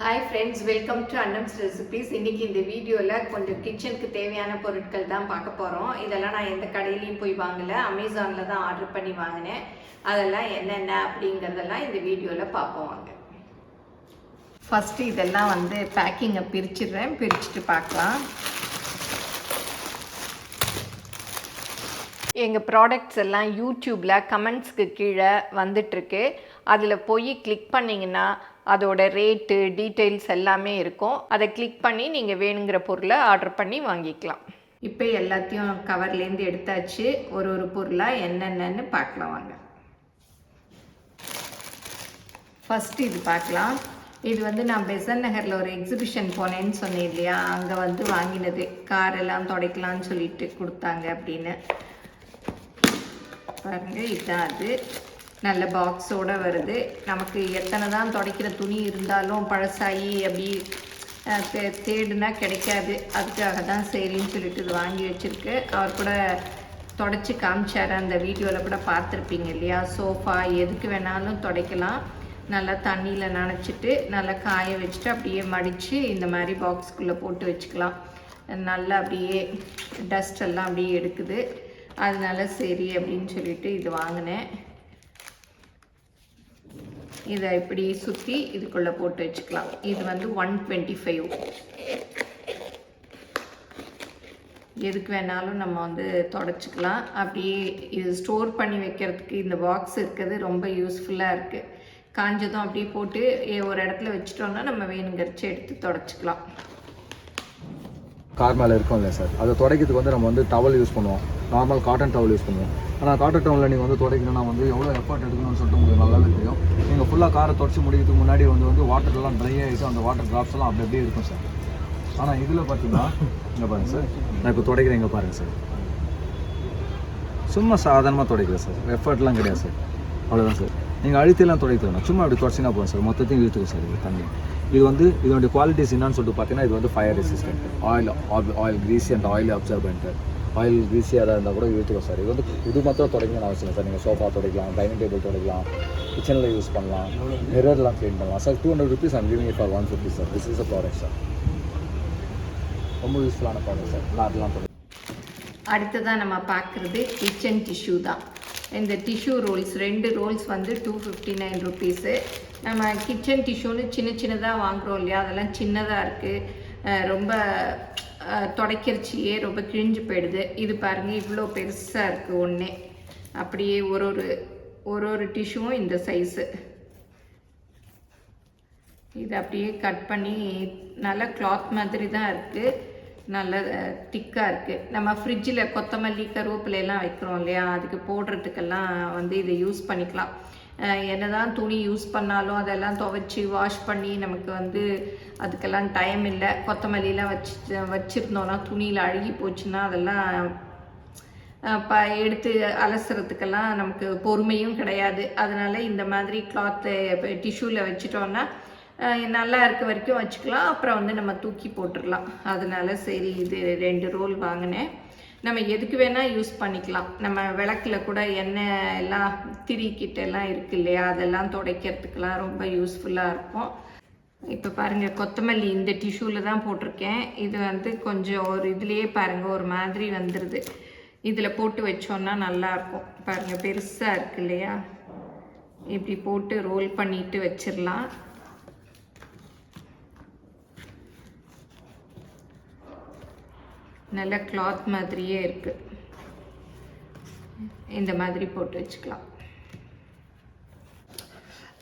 Hi friends, welcome to Annam's recipes. இன்றைக்கி இந்த வீடியோவில் கொஞ்சம் கிச்சனுக்கு தேவையான பொருட்கள் தான் பார்க்க போகிறோம். இதெல்லாம் நான் எந்த கடையிலையும் போய் வாங்கலை, அமேசானில் தான் ஆர்டர் பண்ணி வாங்கினேன். அதெல்லாம் என்னென்ன அப்படிங்கிறதெல்லாம் இந்த வீடியோவில் பார்ப்போம் வாங்க. ஃபஸ்ட்டு இதெல்லாம் பேக்கிங்கை பிரிச்சுட்டு பார்க்கலாம். எங்கள் ப்ராடக்ட்ஸ் எல்லாம் யூடியூப்பில் கமெண்ட்ஸ்க்கு கீழே வந்துட்டுருக்கு. அதில் போய் கிளிக் பண்ணிங்கன்னா அதோட ரேட்டு டீட்டெயில்ஸ் எல்லாமே இருக்கும். அதை கிளிக் பண்ணி நீங்கள் வேணுங்கிற பொருளை ஆர்டர் பண்ணி வாங்கிக்கலாம். இப்போ எல்லாத்தையும் கவர்லேருந்து எடுத்தாச்சு. ஒரு பொருளாக என்னென்னு பார்க்கலாம் வாங்க. ஃபஸ்ட்டு இது பார்க்கலாம். இது நான் பெசன் நகரில் ஒரு எக்ஸிபிஷன் போனேன்னு சொன்னேன் இல்லையா, அங்கே வாங்கினது. காரெல்லாம் துடைக்கலான்னு சொல்லிட்டு கொடுத்தாங்க அப்படின்னு. பாருங்கள், இதுதான் அது. நல்ல பாக்ஸோடு வருது. நமக்கு எத்தனை தான் துடைக்கிற துணி இருந்தாலும் பழசாகி அப்படி தேடுனா கிடைக்காது. அதுக்காக தான் சரின்னு சொல்லிட்டு இது வாங்கி வச்சுருக்கு. அவர் கூட துடைச்சி காமிச்சார், அந்த வீடியோவில் கூட பார்த்துருப்பீங்க இல்லையா. சோஃபா எதுக்கு வேணாலும் துடைக்கலாம். நல்லா தண்ணியில் நனைச்சிட்டு நல்லா காய வச்சுட்டு அப்படியே மடித்து இந்த மாதிரி பாக்ஸ்குள்ளே போட்டு வச்சுக்கலாம். நல்லா அப்படியே டஸ்ட் எல்லாம் அப்படியே எடுக்குது. அதனால சரி அப்படின்னு சொல்லிட்டு இது வாங்கினேன். இதை இப்படி சுற்றி இதுக்குள்ளே போட்டு வச்சுக்கலாம். இது 125. எதுக்கு வேணாலும் நம்ம தொடச்சிக்கலாம். அப்படியே இது ஸ்டோர் பண்ணி வைக்கிறதுக்கு இந்த பாக்ஸ் இருக்கிறது ரொம்ப யூஸ்ஃபுல்லாக இருக்குது. காஞ்சதும் அப்படியே போட்டு ஒரு இடத்துல வச்சுட்டோம்னா நம்ம வேணுங்கிறச்சு எடுத்து தொடச்சிக்கலாம். கார் மேலே இருக்கும் இல்லையா சார், அதை துடைக்கிறதுக்கு நம்ம டவல் யூஸ் பண்ணுவோம். நார்மல் காட்டன் டவல் யூஸ் பண்ணுவோம். ஆனால் காட்டன் டவலில் நீங்கள் துடைக்கணும்னா எவ்வளோ எஃபர்ட் எடுக்கணும்னு சொல்லிட்டு உங்களுக்கு நல்லாவே தெரியும். நீங்கள் ஃபுல்லாக காரை தொடச்சி முடிக்கிறதுக்கு முன்னாடி வாட்டர்லாம் ட்ரை ஆகிட்டு அந்த வாட்டர் ட்ராப்ஸ் எல்லாம் அப்படி அப்படியே இருக்கும் சார். ஆனால் இதில் பார்த்தீங்கன்னா இங்கே பாருங்கள் சார், நான் இப்போ துடைக்கிறேன். இங்கே பாருங்கள் சார், சும்மா சாதாரணமாக துடைக்கிறேன் சார், எஃபர்ட்லாம் கிடையாது சார். அவ்வளோதான் சார். நீங்கள் அழுத்திலாம் துடைக்கணும், சும்மா அப்படி துடைச்சினா போகும் சார். மொத்தத்தையும் இழுத்துக்கும் சார் இது தண்ணி. இதனுடைய குவாலிட்டிஸ் என்னன்னு சொல்லிட்டு பார்த்தீங்கன்னா, இது fire resistant, oil greasy and oil absorbent. ஆயில் கிரீஸியாக தான் இருந்தால் கூட இழுத்துக்கும் சார். இது மாத்திரம் துடைக்கணும்னு அவசியம் சார். நீங்கள் சோஃபா துடைக்கலாம், டைனிங் டேபிள் துடைக்கலாம், கிச்சனில் யூஸ் பண்ணலாம், மிரர்லாம் க்ளீன் பண்ணலாம் sir. 200 rupees I'm giving it for 150 sir. This is a product sir. ரொம்ப யூஸ்ஃபுல்லான ப்ராடக்ட் சார். அதெல்லாம் துடைக்கும். அடுத்ததான் நம்ம பார்க்குறது கிச்சன் டிஷ்யூ தான். இந்த டிஷ்யூ ரோல்ஸ் 2 ரோல்ஸ் 259 rupees. நம்ம கிச்சன் டிஷ்யூன்னு சின்னதாக வாங்குகிறோம் இல்லையா, அதெல்லாம் சின்னதாக இருக்குது. ரொம்ப துடைக்கிறச்சியே ரொம்ப கிழிஞ்சு போயிடுது. இது பாருங்கள், இவ்வளோ பெருசாக இருக்குது. ஒன்றே அப்படியே ஒரு டிஷ்யூவும் இந்த சைஸு. இது அப்படியே கட் பண்ணி நல்லா கிளாத் மாதிரி தான் இருக்குது. நல்ல திக்காக இருக்குது. நம்ம ஃப்ரிட்ஜில் கொத்தமல்லி கருவேப்பிலையெல்லாம் வைக்கிறோம் இல்லையா, அதுக்கு போடுறதுக்கெல்லாம் இதை யூஸ் பண்ணிக்கலாம். என்ன தான் துணி யூஸ் பண்ணாலும் அதெல்லாம் துவைச்சி வாஷ் பண்ணி நமக்கு அதுக்கெல்லாம் டைம் இல்லை. கொத்தமல்லிலாம் வச்சுருந்தோன்னா துணியில் அழுகி போச்சுன்னா அதெல்லாம் எடுத்து அலசுறதுக்கெல்லாம் நமக்கு பொறுமையும் கிடையாது. அதனால் இந்த மாதிரி கிளாத்து டிஷ்யூவில் வச்சுட்டோன்னா நல்லா இருக்க வரைக்கும் வச்சுக்கலாம். அப்புறம் நம்ம தூக்கி போட்டுடலாம். அதனால சரி இது 2 ரோல் வாங்கினேன். நம்ம எதுக்கு வேணால் யூஸ் பண்ணிக்கலாம். நம்ம விளக்கில் கூட எண்ணெய் எல்லாம் திரிக்கிட்டெல்லாம் இருக்குது இல்லையா, அதெல்லாம் துடைக்கிறதுக்கெலாம் ரொம்ப யூஸ்ஃபுல்லாக இருக்கும். இப்போ பாருங்கள், கொத்தமல்லி இந்த டிஷ்யூவில் தான் போட்டிருக்கேன். இது கொஞ்சம் ஒரு இதுலேயே பாருங்கள் ஒரு மாதிரி வந்துடுது. இதில் போட்டு வச்சோன்னா நல்லாயிருக்கும். பாருங்கள், பெருசாக இருக்குது இல்லையா. இப்படி போட்டு ரோல் பண்ணிட்டு வச்சிடலாம். நல்ல கிளாத் மாதிரியே இருக்குது. இந்த மாதிரி போட்டு வச்சுக்கலாம்.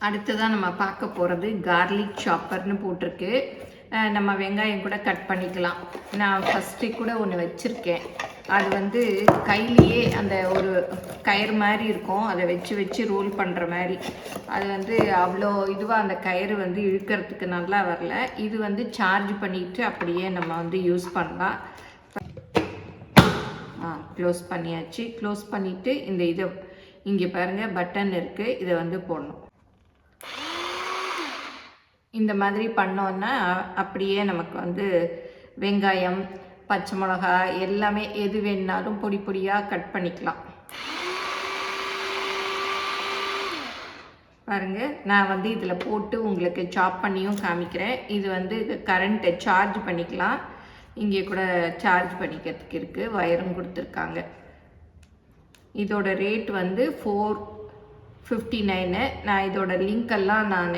அடுத்ததான் நம்ம பார்க்க போகிறது கார்லிக் சாப்பர்னு போட்டிருக்கு. நம்ம வெங்காயம் கூட கட் பண்ணிக்கலாம். நான் ஃபஸ்ட்டு கூட ஒன்று வச்சுருக்கேன். அது கையிலேயே அந்த ஒரு கயிறு மாதிரி இருக்கும், அதை வச்சு ரோல் பண்ணுற மாதிரி. அது அவ்வளோ இதுவாக அந்த கயிறு இழுக்கிறதுக்கு நல்லா வரல. இது சார்ஜ் பண்ணிவிட்டு அப்படியே நம்ம யூஸ் பண்ணலாம். க்ளோஸ் பண்ணியாச்சு. க்ளோஸ் பண்ணிவிட்டு இந்த இதை இங்கே பாருங்கள் பட்டன் இருக்குது, இதை போடணும். இந்த மாதிரி பண்ணோன்னா அப்படியே நமக்கு வெங்காயம், பச்சை மிளகாய் எல்லாமே எது வேணுனாலும் பொடி பொடியாக கட் பண்ணிக்கலாம். பாருங்கள், நான் வந்து இதில் போட்டு உங்களுக்கு சாப் பண்ணியும் காமிக்கிறேன். இது வந்து கரண்ட்டை சார்ஜ் பண்ணிக்கலாம். இங்கே கூட சார்ஜ் பண்ணிக்கிறதுக்கு இருக்குது, வயரும் கொடுத்துருக்காங்க. இதோட ரேட் வந்து 459. நான் இதோட லிங்க்கெல்லாம் நான்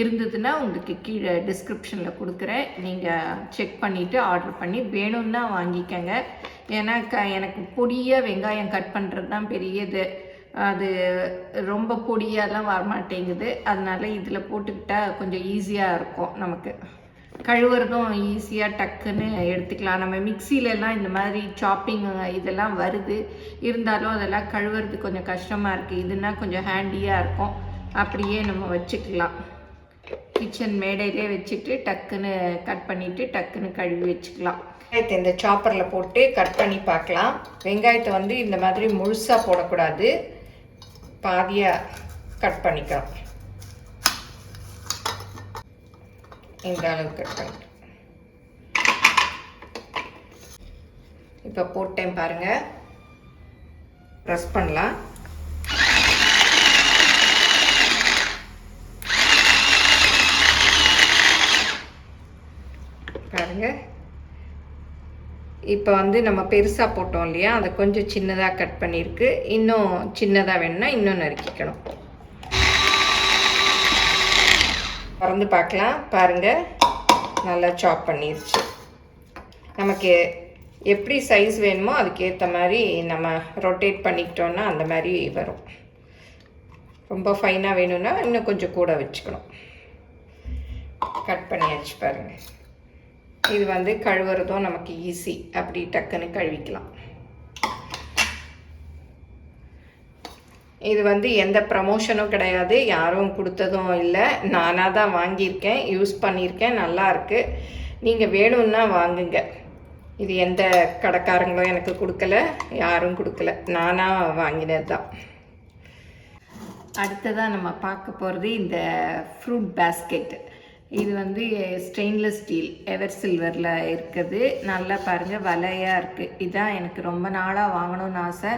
இருந்ததுன்னா உங்களுக்கு கீழே டிஸ்கிரிப்ஷனில் கொடுக்குறேன். நீங்கள் செக் பண்ணிவிட்டு ஆர்டர் பண்ணி வேணும்னா வாங்கிக்கங்க. ஏன்னா எனக்கு பொடியாக வெங்காயம் கட் பண்ணுறது தான் பெரியது. அது ரொம்ப பொடியாலாம் வரமாட்டேங்குது. அதனால இதில் போட்டுக்கிட்டால் கொஞ்சம் ஈஸியாக இருக்கும். நமக்கு கழுவுறதும் ஈஸியாக டக்குன்னு எடுத்துக்கலாம். நம்ம மிக்சிலெலாம் இந்த மாதிரி சாப்பிங் இதெல்லாம் வருது, இருந்தாலும் அதெல்லாம் கழுவுறது கொஞ்சம் கஷ்டமாக இருக்குது. இதுனா கொஞ்சம் ஹேண்டியாக இருக்கும். அப்படியே நம்ம வச்சுக்கலாம். கிச்சன் மேடையிலே வச்சுட்டு டக்குன்னு கட் பண்ணிவிட்டு டக்குன்னு கழுவி வச்சுக்கலாம். வெங்காயத்தை இந்த சாப்பரில் போட்டு கட் பண்ணி பார்க்கலாம். வெங்காயத்தை வந்து இந்த மாதிரி முழுசாக போடக்கூடாது, பாதியாக கட் பண்ணிக்கலாம். இந்த அளவுக்கு கட் பண்ணிக்கலாம். இப்போ போட்டேன் பாருங்கள், ப்ரெஸ் பண்ணலாம். பாருங்கள், இப்போ வந்து நம்ம பெருசாக போட்டோம் இல்லையா, அதை கொஞ்சம் சின்னதாக கட் பண்ணியிருக்கு. இன்னும் சின்னதாக வேணும்னா இன்னும் நறுக்கிக்கணும். திறந்து பார்க்கலாம். பாருங்கள், நல்லா சாப் பண்ணிடுச்சு. நமக்கு எப்படி சைஸ் வேணுமோ அதுக்கேற்ற மாதிரி நம்ம ரொட்டேட் பண்ணிக்கிட்டோன்னா அந்த மாதிரி வரும். ரொம்ப ஃபைனாக வேணும்னா இன்னும் கொஞ்சம் கூட வச்சுக்கணும். கட் பண்ணியாச்சு பாருங்கள். இது வந்து கழுவுறதும் நமக்கு ஈஸி, அப்படி டக்குன்னு கழுவிக்கலாம். இது வந்து எந்த ப்ரமோஷனும் கிடையாது, யாரும் கொடுத்ததும் இல்லை, நானாக தான் வாங்கியிருக்கேன், யூஸ் பண்ணியிருக்கேன், நல்லாயிருக்கு. நீங்கள் வேணும்னா வாங்குங்க. இது எந்த கடைக்காரங்களும் எனக்கு கொடுக்கல, யாரும் கொடுக்கல, நானாக வாங்கினது தான். அடுத்ததாக நம்ம பார்க்க போகிறது இந்த ஃப்ரூட் பேஸ்கெட்டு. இது வந்து ஸ்டெயின்லெஸ் ஸ்டீல் எவர் சில்வரில் இருக்குது. நல்லா பாருங்கள், வலையாக இருக்குது. இதுதான் எனக்கு ரொம்ப நாளாக வாங்கணும்னு ஆசை.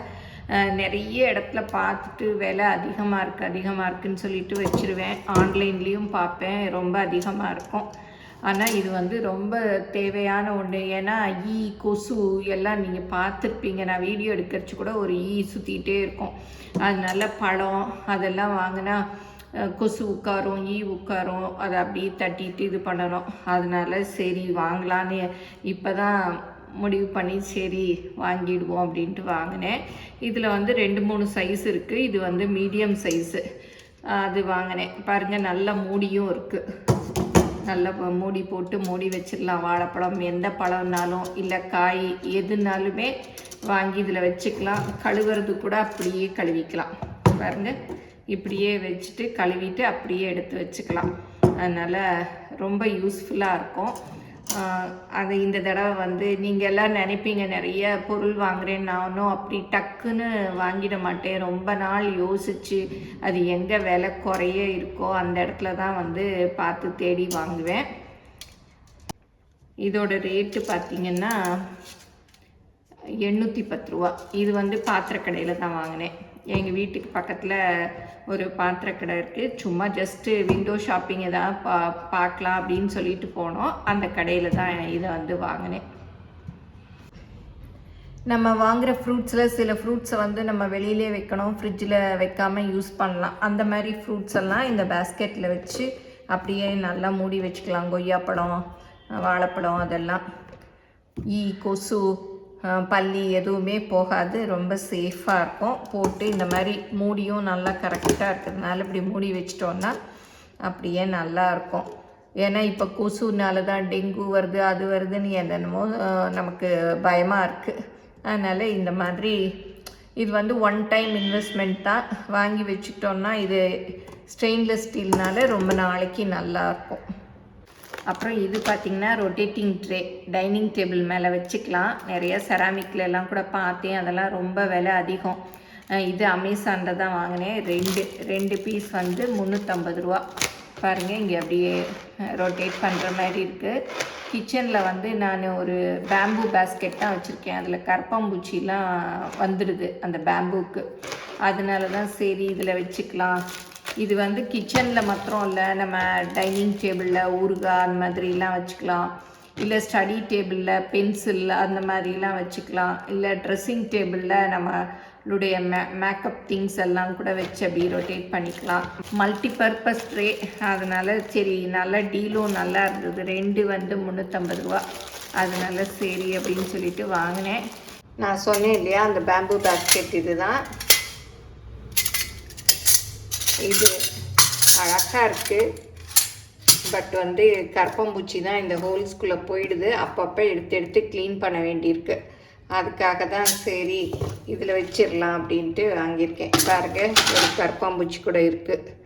நிறைய இடத்துல பார்த்துட்டு விலை அதிகமாக இருக்குதுன்னு சொல்லிட்டு வச்சுருவேன். ஆன்லைன்லேயும் பார்ப்பேன், ரொம்ப அதிகமாக இருக்கும். ஆனால் இது வந்து ரொம்ப தேவையான ஒன்று. ஏன்னா கொசு எல்லாம் நீங்கள் பார்த்துருப்பீங்க. நான் வீடியோ எடுக்கிறச்சு கூட ஒரு சுற்றிக்கிட்டே இருக்கும். அதனால பழம் அதெல்லாம் வாங்கினா கொசு உட்காரும், உட்காரும். அதை அப்படியே தட்டிட்டு இது பண்ணணும். அதனால சரி வாங்கலான்னு இப்போ தான் முடிவு பண்ணி சரி வாங்கிடுவோம் அப்படின்ட்டு வாங்கினேன். இதில் வந்து 2-3 சைஸ் இருக்குது. இது வந்து மீடியம் சைஸு அது வாங்கினேன். பாருங்கள், நல்ல மூடியும் இருக்குது. நல்லா மூடி போட்டு மூடி வச்சிடலாம். வாழைப்பழம் எந்த பழம்னாலும் இல்லை காய் எதுனாலுமே வாங்கி இதில் வச்சுக்கலாம். கழுவுறது கூட அப்படியே கழுவிக்கலாம். பாருங்கள், இப்படியே வச்சுட்டு கழுவிட்டு அப்படியே எடுத்து வச்சுக்கலாம். அதனால் ரொம்ப யூஸ்ஃபுல்லாக இருக்கும். அது இந்த தடவை வந்து நீங்கள் எல்லாம் நினைப்பீங்க நிறைய பொருள் வாங்குறேன்னு. நானும் அப்படி டக்குன்னு வாங்கிட மாட்டேன். ரொம்ப நாள் யோசித்து அது எங்கே விலை குறைய இருக்கோ அந்த இடத்துல தான் வந்து பார்த்து தேடி வாங்குவேன். இதோட ரேட்டு பார்த்திங்கன்னா 810 ரூபா. இது வந்து பாத்திரக்கடையில் தான் வாங்கினேன். எங்கள் வீட்டுக்கு பக்கத்தில் ஒரு பாத்திரக்கடை இருக்குது. சும்மா ஜஸ்ட்டு விண்டோ ஷாப்பிங் எதாவது பார்க்கலாம் அப்படின்னு சொல்லிட்டு போனோம். அந்த கடையில் தான் இதை வந்து வாங்கினேன். நம்ம வாங்குகிற ஃப்ரூட்ஸில் சில ஃப்ரூட்ஸை வந்து நம்ம வெளியிலே வைக்கணும், ஃப்ரிட்ஜில் வைக்காமல் யூஸ் பண்ணலாம். அந்த மாதிரி ஃப்ரூட்ஸ் எல்லாம் இந்த பேஸ்கெட்டில் வச்சு அப்படியே நல்லா மூடி வச்சுக்கலாம். கொய்யாப்பழம், வாழைப்பழம் அதெல்லாம் கொசு பல்லி எதுவுமே போகாது. ரொம்ப சேஃபாக இருக்கும். போட்டு இந்த மாதிரி மூடியும் நல்லா கரெக்டாக இருக்கிறதுனால இப்படி மூடி வச்சிட்டோன்னா அப்படியே நல்லாயிருக்கும். ஏன்னா இப்போ கொசுனால தான் டெங்கு வருது, அது வருதுன்னு என்னென்னமோ நமக்கு பயமாக இருக்குது. அதனால் இந்த மாதிரி இது வந்து ஒன் டைம் இன்வெஸ்ட்மெண்ட் தான். வாங்கி வச்சுக்கிட்டோன்னா இது ஸ்டெயின்லெஸ் ஸ்டீல்னால ரொம்ப நாளைக்கு நல்லாயிருக்கும். அப்புறம் இது பார்த்திங்கன்னா ரொட்டேட்டிங் ட்ரே, டைனிங் டேபிள் மேலே வச்சுக்கலாம். நிறைய செராமிக்கில் எல்லாம் கூட பார்த்தேன், அதெல்லாம் ரொம்ப விலை அதிகம். இது அமேசானில் தான் வாங்கினேன். ரெண்டு பீஸ் வந்து 350 ரூபா. பாருங்கள், இங்கே அப்படியே ரொட்டேட் பண்ணுற மாதிரி இருக்குது. கிச்சனில் வந்து நான் ஒரு பேம்பு பேஸ்கெட் தான் வச்சுருக்கேன். அதில் கரப்பாம்பூச்சிலாம் வந்துடுது அந்த பேம்புக்கு. அதனால தான் சரி இதில் வச்சுக்கலாம் இது வந்து கிச்சனில் மாத்திரம் இல்லை, நம்ம டைனிங் டேபிளில் ஊறுகாய் அந்த மாதிரிலாம் வச்சுக்கலாம், இல்லை ஸ்டடி டேபிளில் பென்சில் அந்த மாதிரிலாம் வச்சுக்கலாம், இல்லை ட்ரெஸ்ஸிங் டேபிளில் நம்மளுடைய மேக்கப் திங்ஸ் எல்லாம் கூட வச்சு அப்படி ரொட்டேட் பண்ணிக்கலாம். மல்டிபர்பஸ் ட்ரே, அதனால் சரி நல்ல டீலும் நல்லா இருந்தது. 2 வந்து 350 ரூபா. அதனால சரி அப்படின்னு சொல்லிட்டு வாங்கினேன். நான் சொன்னேன் இல்லையா அந்த பேம்பு பேஸ்கெட், இதுதான். இது அழகாக இருக்குது. பட் வந்து கரப்பாம்பூச்சி தான் இந்த ஹோல்ஸ்குள்ளே போயிடுது. அப்பப்போ எடுத்து க்ளீன் பண்ண வேண்டியிருக்கு. அதுக்காக தான் சரி இதில் வச்சிடலாம் அப்படின்ட்டு வாங்கியிருக்கேன். பாருங்க, ஒரு கரப்பாம்பூச்சி கூட இருக்குது.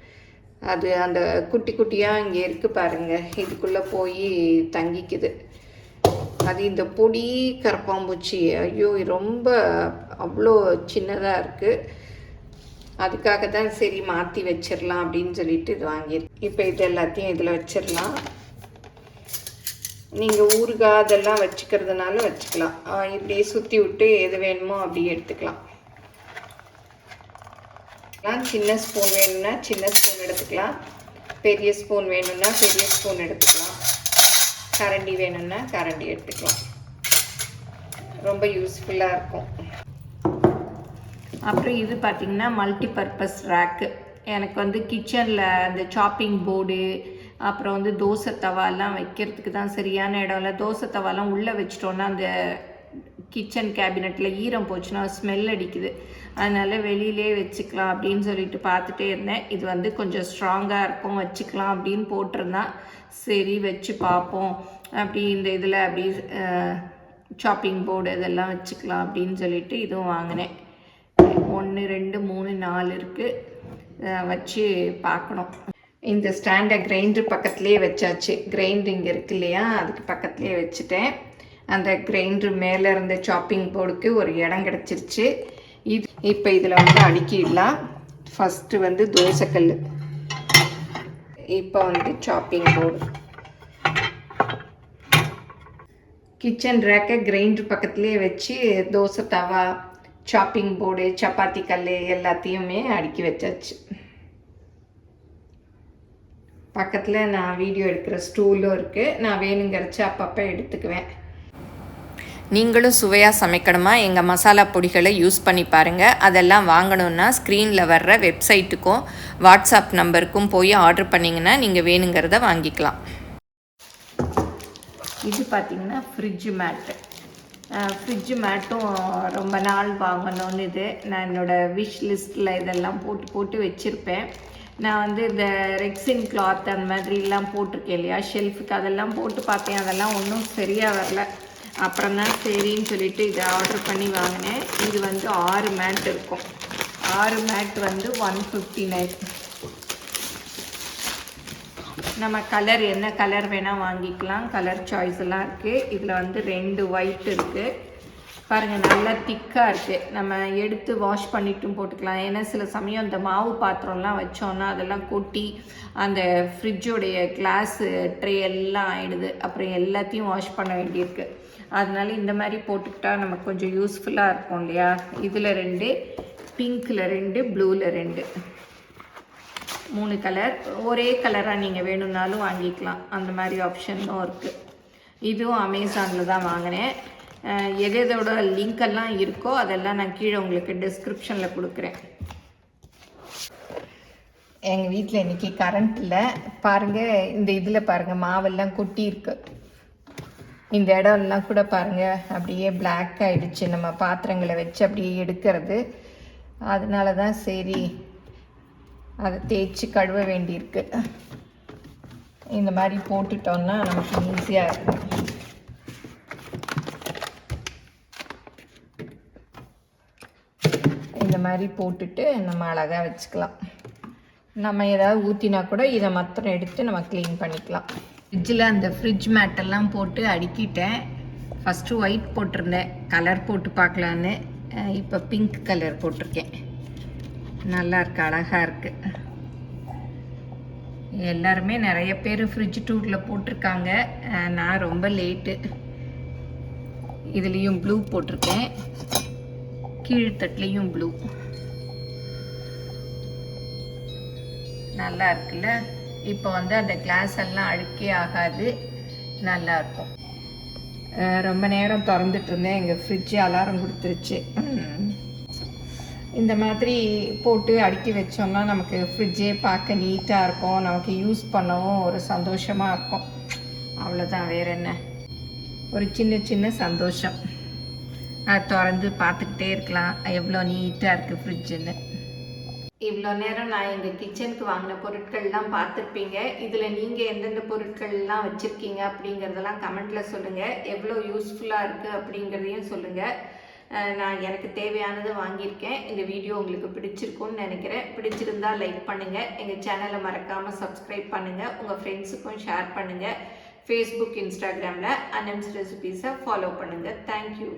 அது அந்த குட்டி குட்டியாக இங்கே இருக்குது பாருங்கள், இதுக்குள்ளே போய் தங்கிக்குது. அது இந்த பொடி கரப்பாம்பூச்சி, ஐயோ ரொம்ப அவ்வளோ சின்னதாக இருக்குது. அதுக்காக தான் சரி மாற்றி வச்சிடலாம் அப்படின்னு சொல்லிட்டு இது வாங்கியிருக்கேன். இப்போ இது எல்லாத்தையும் இதில் வச்சிடலாம். நீங்கள் ஊறுகாய் அதெல்லாம் வச்சுக்கிறதுனால வச்சுக்கலாம். இப்படியே சுற்றி விட்டு எது வேணுமோ அப்படியே எடுத்துக்கலாம். சின்ன ஸ்பூன் வேணும்னா சின்ன ஸ்பூன் எடுத்துக்கலாம், பெரிய ஸ்பூன் வேணும்னா பெரிய ஸ்பூன் எடுத்துக்கலாம், கரண்டி வேணும்னா கரண்டி எடுத்துக்கலாம். ரொம்ப யூஸ்ஃபுல்லாக இருக்கும். அப்புறம் இது பார்த்திங்கன்னா மல்டிபர்பஸ் ரேக்கு. எனக்கு வந்து கிச்சனில் அந்த சாப்பிங் போர்டு, அப்புறம் வந்து தோசை தவாலாம் வைக்கிறதுக்கு தான் சரியான இடம் இல்லை. தோசை தவாலாம் உள்ளே வச்சிட்டோன்னா அந்த கிச்சன் கேபினெட்டில் ஈரம் போச்சுன்னா ஸ்மெல் அடிக்குது. அதனால் வெளியிலே வச்சுக்கலாம் அப்படின்னு சொல்லிட்டு பார்த்துட்டே இருந்தேன். இது வந்து கொஞ்சம் ஸ்ட்ராங்காக இருக்கும், வச்சுக்கலாம் அப்படின்னு போட்டிருந்தான். சரி வச்சு பார்ப்போம் அப்படி இந்த இதில் அப்படி சாப்பிங் போர்டு இதெல்லாம் வச்சுக்கலாம் அப்படின்னு சொல்லிட்டு இதுவும் வாங்கினேன். 1 2 3 4 இருக்குது, வச்சு பார்க்கணும். இந்த ஸ்டாண்டை கிரைண்டர் பக்கத்துலேயே வச்சாச்சு. கிரைண்டர் இங்கே இருக்கு இல்லையா, அதுக்கு பக்கத்துலேயே வச்சுட்டேன். அந்த கிரைண்டர் மேலே இருந்த சாப்பிங் போர்டுக்கு ஒரு இடம் கிடச்சிருச்சு. இது இப்போ இதில் வந்து அடுக்கிடலாம். ஃபஸ்ட்டு வந்து தோசைக்கல், இப்போ வந்து சாப்பிங் போர்டு. கிச்சன் ரேக்கை கிரைண்டர் பக்கத்துலேயே வச்சு தோசை தவா, சாப்பிங் போர்டு, சப்பாத்தி கல் எல்லாத்தையுமே அடுக்கி வச்சாச்சு. பக்கத்தில் நான் வீடியோ எடுக்கிற ஸ்டூலும் இருக்குது. நான் வேணுங்கிறச்சு அப்பப்போ எடுத்துக்குவேன். நீங்களும் சுவையாக சமைக்கணுமா? எங்கள் மசாலா பொடிகளை யூஸ் பண்ணி பாருங்கள். அதெல்லாம் வாங்கணுன்னா ஸ்க்ரீனில் வர்ற வெப்சைட்டுக்கும் வாட்ஸ்அப் நம்பருக்கும் போய் ஆர்டர் பண்ணிங்கன்னா நீங்கள் வேணுங்கிறத வாங்கிக்கலாம். இது பார்த்திங்கன்னா ஃப்ரிட்ஜு மேட்டு. ஃப்ரிட்ஜு மேட்டும் ரொம்ப நாள் வாங்கணும்னு இது நான் என்னோடய விஷ் லிஸ்ட்டில் இதெல்லாம் போட்டு வச்சுருப்பேன். நான் வந்து இந்த ரெக்ஸின் கிளாத் அந்த மாதிரிலாம் போட்டிருக்கேன் இல்லையா ஷெல்ஃபுக்கு, அதெல்லாம் போட்டு பார்த்தேன். அதெல்லாம் ஒன்றும் சரியாக வரல. அப்புறம் தான் சரின்னு சொல்லிட்டு இதை ஆர்டர் பண்ணி வாங்கினேன். இது வந்து 6 மேட் இருக்கும். 6 மேட் வந்து 159. நம்ம கலர் என்ன கலர் வேணால் வாங்கிக்கலாம். கலர் சாய்ஸ் எல்லாம் இருக்குது. இதில் வந்து 2 ஒயிட் இருக்குது பாருங்கள், நல்லா திக்காக இருக்குது. நம்ம எடுத்து வாஷ் பண்ணிட்டும் போட்டுக்கலாம். ஏன்னா சில சமயம் இந்த மாவு பாத்திரம்லாம் வச்சோன்னா அதெல்லாம் கொட்டி அந்த ஃப்ரிட்ஜோடைய கிளாஸ் ட்ரே எல்லாம் ஆகிடுது. அப்புறம் எல்லாத்தையும் வாஷ் பண்ண வேண்டியிருக்கு. அதனால இந்த மாதிரி போட்டுக்கிட்டா நமக்கு கொஞ்சம் யூஸ்ஃபுல்லாக இருக்கும் இல்லையா. இதில் 2, பிங்க்கில் 2, ப்ளூவில் 2, 3 கலர். ஒரே கலராக நீங்கள் வேணும்னாலும் வாங்கிக்கலாம். அந்த மாதிரி ஆப்ஷனும் இருக்குது. இதுவும் அமேசானில் தான் வாங்கினேன். எதோட லிங்க்கெல்லாம் இருக்கோ அதெல்லாம் நான் கீழே உங்களுக்கு டிஸ்கிரிப்ஷனில் கொடுக்குறேன். எங்கள் வீட்டில் இன்றைக்கி கரண்ட் இல்லை பாருங்கள். இந்த இதில் பாருங்கள் மாவெல்லாம் கொட்டி இருக்கு. இந்த இடம்லாம் கூட பாருங்கள் அப்படியே பிளாக் ஆகிடுச்சு. நம்ம பாத்திரங்களை வச்சு அப்படியே எடுக்கிறது. அதனால தான் சரி அதை தேய்ச்சி கழுவ வேண்டியிருக்கு. இந்த மாதிரி போட்டுட்டோன்னா நமக்கு ஈஸியாக இருக்கும். இந்த மாதிரி போட்டுட்டு நம்ம அழகாக வச்சுக்கலாம். நம்ம ஏதாவது ஊற்றினா கூட இதை மாத்திரம் எடுத்து நம்ம க்ளீன் பண்ணிக்கலாம். ஃப்ரிட்ஜில் அந்த ஃப்ரிட்ஜ் மேட்டெல்லாம் போட்டு அடுக்கிட்டேன். ஃபஸ்ட்டு ஒயிட் போட்டிருந்தேன் கலர் போட்டு பார்க்கலான்னு. இப்போ பிங்க் கலர் போட்டிருக்கேன். நல்லா இருக்கு, அழகாக இருக்குது. எல்லாருமே நிறைய பேர் ஃப்ரிட்ஜ் டூரில் போட்டிருக்காங்க. நான் ரொம்ப லேட்டு. இதுலேயும் ப்ளூ போட்டிருக்கேன், கீழ்த்தட்டுலேயும் ப்ளூ. நல்லா இருக்குல்ல. இப்போ வந்து அந்த கிளாஸ் எல்லாம் அழுக்கே ஆகாது, நல்லாயிருக்கும். ரொம்ப நேரம் திறந்துட்டு இருந்தேன், எங்கள் ஃப்ரிட்ஜு அலாரம் கொடுத்துருச்சு. இந்த மாதிரி போட்டு அடுக்கி வச்சோம்னா நமக்கு ஃப்ரிட்ஜே பார்க்க நீட்டாக இருக்கும், நமக்கு யூஸ் பண்ணவும் ஒரு சந்தோஷமாக இருக்கும். அவ்வளோதான், வேறு என்ன, ஒரு சின்ன சின்ன சந்தோஷம். அதை திறந்து பார்த்துக்கிட்டே இருக்கலாம் எவ்வளோ நீட்டாக இருக்குது ஃப்ரிட்ஜுன்னு. இவ்வளோ நேரம் நான் எங்கள் கிச்சனுக்கு வாங்கின பொருட்கள்லாம் பார்த்துருப்பீங்க. இதில் நீங்கள் எந்தெந்த பொருட்கள்லாம் வச்சுருக்கீங்க அப்படிங்கிறதெல்லாம் கமெண்ட்டில் சொல்லுங்கள். எவ்வளோ யூஸ்ஃபுல்லாக இருக்குது அப்படிங்கிறதையும் சொல்லுங்கள். நான் எனக்கு தேவையானது வாங்கியிருக்கேன். இந்த வீடியோ உங்களுக்கு பிடிச்சிருக்கும்னு நினைக்கிறேன். பிடிச்சிருந்தால் லைக் பண்ணுங்கள், எங்கள் சேனலை மறக்காமல் சப்ஸ்கிரைப் பண்ணுங்கள், உங்கள் ஃப்ரெண்ட்ஸுக்கும் ஷேர் பண்ணுங்கள். ஃபேஸ்புக், இன்ஸ்டாகிராமில் அனம்ஸ் ரெசிபீஸை ஃபாலோ பண்ணுங்கள். தேங்க்யூ.